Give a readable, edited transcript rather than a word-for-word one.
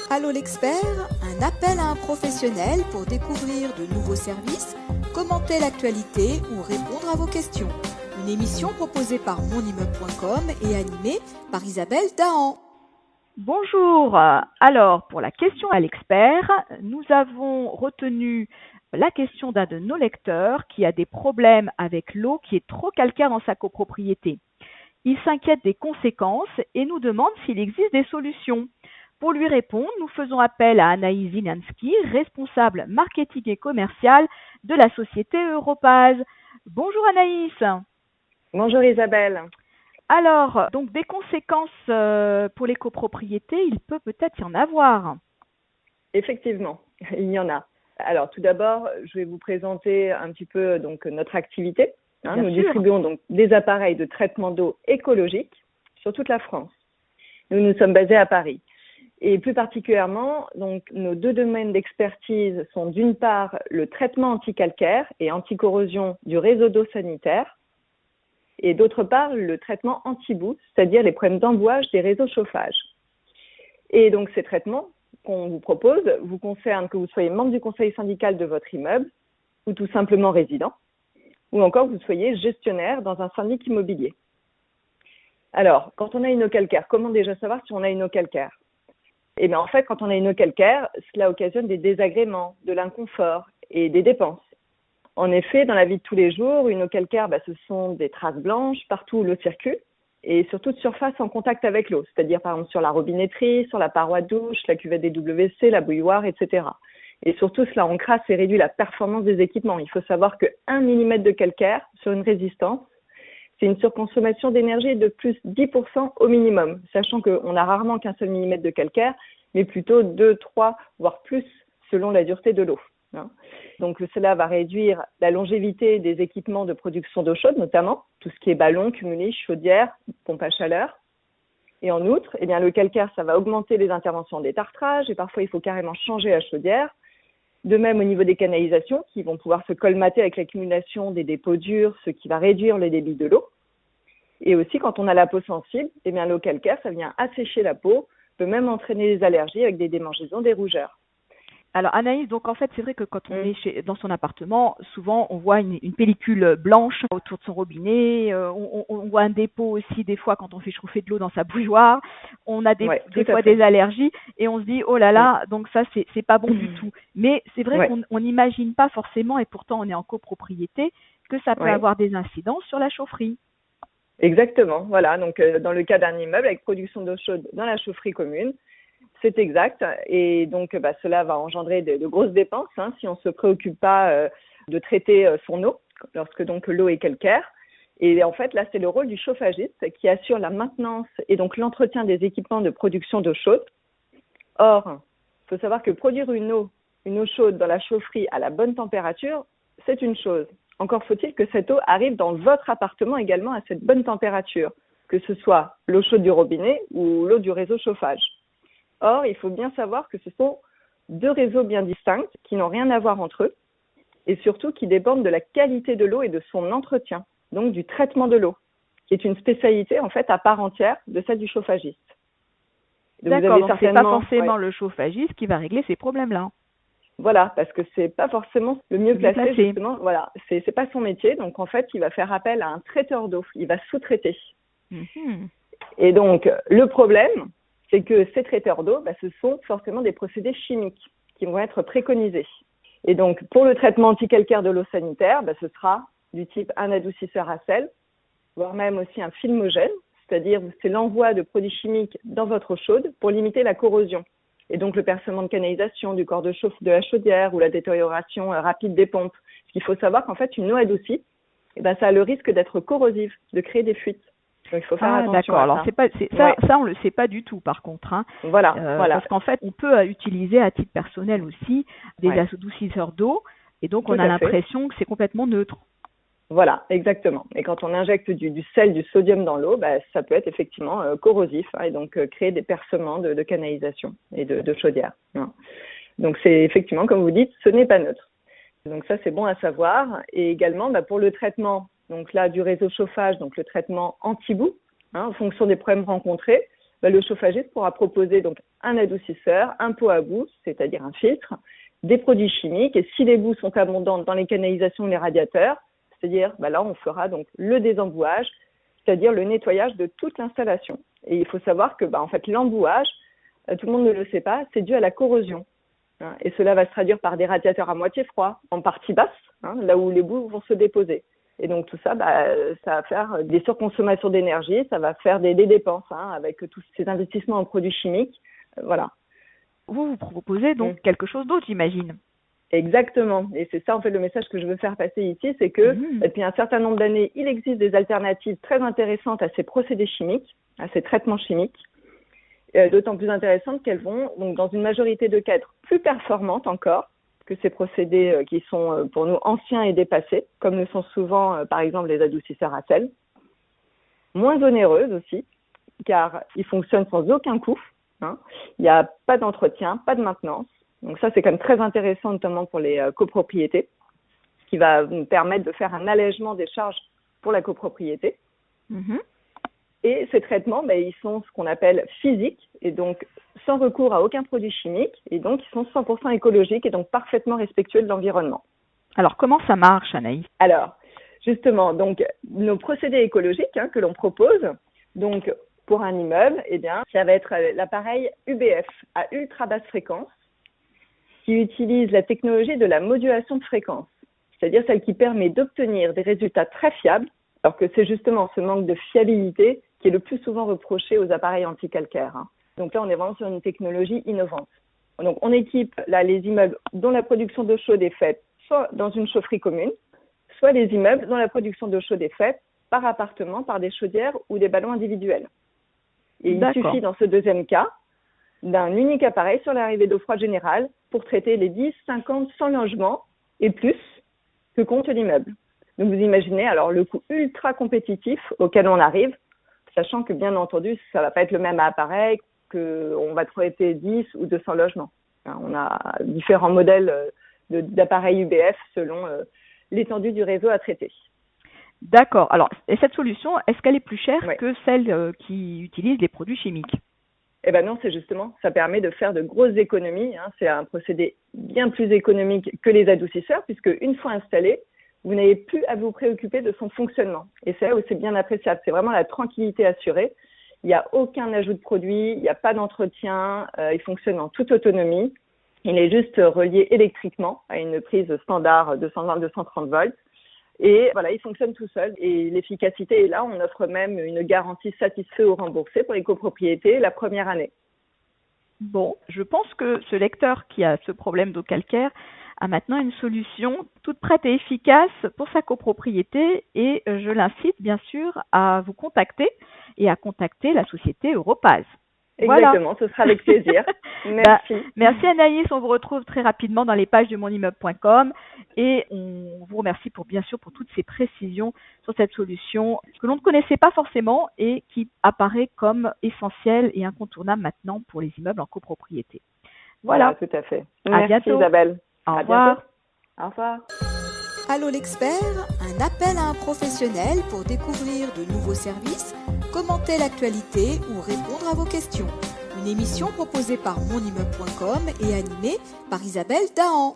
Allô l'expert, un appel à un professionnel pour découvrir de nouveaux services, commenter l'actualité ou répondre à vos questions. Une émission proposée par monimmeuble.com et animée par Isabelle Dahan. Bonjour, alors pour la question à l'expert, nous avons retenu la question d'un de nos lecteurs qui a des problèmes avec l'eau qui est trop calcaire dans sa copropriété. Il s'inquiète des conséquences et nous demande s'il existe des solutions. Pour lui répondre, nous faisons appel à Anaïs Zilianski, responsable marketing et commercial de la société Europaz. Bonjour Anaïs. Bonjour Isabelle. Alors, donc des conséquences pour les copropriétés, il peut peut-être y en avoir. Effectivement, il y en a. Alors tout d'abord, je vais vous présenter un petit peu donc notre activité. Nous distribuons donc des appareils de traitement d'eau écologique sur toute la France. Nous sommes basés à Paris. Et plus particulièrement, donc, nos deux domaines d'expertise sont d'une part le traitement anticalcaire et anticorrosion du réseau d'eau sanitaire et d'autre part le traitement anti-boue, c'est-à-dire les problèmes d'embouage des réseaux chauffage. Et donc ces traitements qu'on vous propose vous concernent que vous soyez membre du conseil syndical de votre immeuble ou tout simplement résident ou encore que vous soyez gestionnaire dans un syndic immobilier. Alors, quand on a une eau calcaire, comment déjà savoir si on a une eau calcaire ? Eh bien, en fait, quand on a une eau calcaire, cela occasionne des désagréments, de l'inconfort et des dépenses. En effet, dans la vie de tous les jours, une eau calcaire, ce sont des traces blanches partout où l'eau circule et sur toute surface en contact avec l'eau, c'est-à-dire par exemple sur la robinetterie, sur la paroi de douche, la cuvette des WC, la bouilloire, etc. Et surtout, cela encrasse et réduit la performance des équipements. Il faut savoir que 1 mm de calcaire sur une résistance, c'est une surconsommation d'énergie de plus 10% au minimum, sachant qu'on n'a rarement qu'un seul millimètre de calcaire, mais plutôt 2, 3, voire plus selon la dureté de l'eau. Donc cela va réduire la longévité des équipements de production d'eau chaude, notamment tout ce qui est ballon, cumulé, chaudière, pompe à chaleur. Et en outre, le calcaire, ça va augmenter les interventions des tartrages et parfois il faut carrément changer la chaudière. De même au niveau des canalisations qui vont pouvoir se colmater avec l'accumulation des dépôts durs, ce qui va réduire le débit de l'eau. Et aussi quand on a la peau sensible, l'eau calcaire, ça vient assécher la peau, peut même entraîner des allergies avec des démangeaisons, des rougeurs. Alors Anaïs, donc en fait c'est vrai que quand on est dans son appartement, souvent on voit une pellicule blanche autour de son robinet, on voit un dépôt aussi des fois quand on fait chauffer de l'eau dans sa bouilloire, on a des fois des allergies et on se dit oh là là, donc ça c'est pas bon du tout. Mais c'est vrai qu'on n'imagine pas forcément et pourtant on est en copropriété que ça peut avoir des incidences sur la chaufferie. Exactement, voilà, donc dans le cas d'un immeuble avec production d'eau chaude dans la chaufferie commune, c'est exact, et donc cela va engendrer de grosses dépenses si on ne se préoccupe pas de traiter son eau, lorsque donc l'eau est calcaire. Et en fait, là, c'est le rôle du chauffagiste qui assure la maintenance et donc l'entretien des équipements de production d'eau chaude. Or, il faut savoir que produire une eau chaude dans la chaufferie à la bonne température, c'est une chose. Encore faut-il que cette eau arrive dans votre appartement également à cette bonne température, que ce soit l'eau chaude du robinet ou l'eau du réseau chauffage. Or, il faut bien savoir que ce sont deux réseaux bien distincts qui n'ont rien à voir entre eux et surtout qui dépendent de la qualité de l'eau et de son entretien, donc du traitement de l'eau, qui est une spécialité en fait à part entière de celle du chauffagiste. D'accord, donc c'est pas forcément le chauffagiste qui va régler ces problèmes-là. Voilà, parce que c'est pas forcément le mieux placé justement. Voilà, c'est pas son métier, donc en fait, il va faire appel à un traiteur d'eau, il va sous-traiter. Et donc le problème, c'est que ces traiteurs d'eau, ce sont forcément des procédés chimiques qui vont être préconisés. Et donc, pour le traitement anticalcaire de l'eau sanitaire, ce sera du type un adoucisseur à sel, voire même aussi un filmogène, c'est-à-dire c'est l'envoi de produits chimiques dans votre eau chaude pour limiter la corrosion. Et donc, le percement de canalisation, du corps de chauffe de la chaudière ou la détérioration rapide des pompes. Il faut savoir qu'en fait, une eau adoucie, ça a le risque d'être corrosive, de créer des fuites. Donc, il faut faire attention à ça. Alors, ça, on le sait pas du tout, par contre. Voilà. Parce qu'en fait, on peut utiliser à titre personnel aussi des adoucisseurs d'eau, et donc on a l'impression que c'est complètement neutre. Voilà, exactement. Et quand on injecte du sel, du sodium dans l'eau, ça peut être effectivement corrosif et donc créer des percements de canalisation et de chaudière. Donc, c'est effectivement, comme vous dites, ce n'est pas neutre. Donc, ça, c'est bon à savoir. Et également, pour le traitement, donc là, du réseau chauffage, donc le traitement anti-boue, en fonction des problèmes rencontrés, le chauffagiste pourra proposer donc un adoucisseur, un pot à bout, c'est-à-dire un filtre, des produits chimiques. Et si les boues sont abondantes dans les canalisations ou les radiateurs, c'est-à-dire là, on fera donc le désembouage, c'est-à-dire le nettoyage de toute l'installation. Et il faut savoir que en fait, l'embouage, tout le monde ne le sait pas, c'est dû à la corrosion. Et cela va se traduire par des radiateurs à moitié froids, en partie basse, là où les boues vont se déposer. Et donc tout ça, ça va faire des surconsommations d'énergie, ça va faire des dépenses avec tous ces investissements en produits chimiques. Voilà. Vous proposez donc quelque chose d'autre, j'imagine. Exactement. Et c'est ça, en fait, le message que je veux faire passer ici, c'est que depuis un certain nombre d'années, il existe des alternatives très intéressantes à ces procédés chimiques, à ces traitements chimiques, d'autant plus intéressantes qu'elles vont, donc, dans une majorité de cas, être plus performantes encore que ces procédés qui sont pour nous anciens et dépassés, comme le sont souvent, par exemple, les adoucisseurs à sel. Moins onéreuses aussi, car ils fonctionnent sans aucun coût. Il n'y a pas d'entretien, pas de maintenance. Donc ça, c'est quand même très intéressant, notamment pour les copropriétés, ce qui va nous permettre de faire un allègement des charges pour la copropriété. Et ces traitements, ils sont ce qu'on appelle physiques, et donc sans recours à aucun produit chimique, et donc ils sont 100% écologiques et donc parfaitement respectueux de l'environnement. Alors, comment ça marche, Anaïs? Alors, justement, donc nos procédés écologiques que l'on propose, donc pour un immeuble, ça va être l'appareil UBF à ultra basse fréquence, qui utilise la technologie de la modulation de fréquence, c'est-à-dire celle qui permet d'obtenir des résultats très fiables, alors que c'est justement ce manque de fiabilité qui est le plus souvent reproché aux appareils anticalcaires. Donc là, on est vraiment sur une technologie innovante. Donc on équipe les immeubles dont la production d'eau chaude est faite soit dans une chaufferie commune, soit les immeubles dont la production d'eau chaude est faite par appartement, par des chaudières ou des ballons individuels. Et il suffit dans ce deuxième cas d'un unique appareil sur l'arrivée d'eau froide générale pour traiter les 10, 50, 100 logements et plus que compte l'immeuble. Donc vous imaginez alors le coût ultra compétitif auquel on arrive, sachant que bien entendu, ça ne va pas être le même appareil qu'on va traiter 10 ou 200 logements. On a différents modèles d'appareils UBF selon l'étendue du réseau à traiter. D'accord. Alors, et cette solution, est-ce qu'elle est plus chère que celle qui utilise les produits chimiques? Eh bien non, c'est justement, ça permet de faire de grosses économies. C'est un procédé bien plus économique que les adoucisseurs, puisque une fois installé, vous n'avez plus à vous préoccuper de son fonctionnement. Et c'est là où c'est bien appréciable. C'est vraiment la tranquillité assurée. Il n'y a aucun ajout de produit, il n'y a pas d'entretien, il fonctionne en toute autonomie. Il est juste relié électriquement à une prise standard 220-230 volts. Et voilà, il fonctionne tout seul. Et l'efficacité est là. On offre même une garantie satisfait ou remboursée pour les copropriétés la première année. Bon, je pense que ce lecteur qui a ce problème d'eau calcaire a maintenant une solution toute prête et efficace pour sa copropriété et je l'incite bien sûr à vous contacter et à contacter la société Europaz. Exactement, ce sera avec plaisir. Merci. Merci Anaïs, on vous retrouve très rapidement dans les pages de monimmeuble.com et on vous remercie bien sûr pour toutes ces précisions sur cette solution que l'on ne connaissait pas forcément et qui apparaît comme essentielle et incontournable maintenant pour les immeubles en copropriété. Voilà. Tout à fait. Merci Isabelle. Au revoir. Au revoir. Allô l'expert, un appel à un professionnel pour découvrir de nouveaux services, commenter l'actualité ou répondre à vos questions. Une émission proposée par monimmeuble.com et animée par Isabelle Dahan.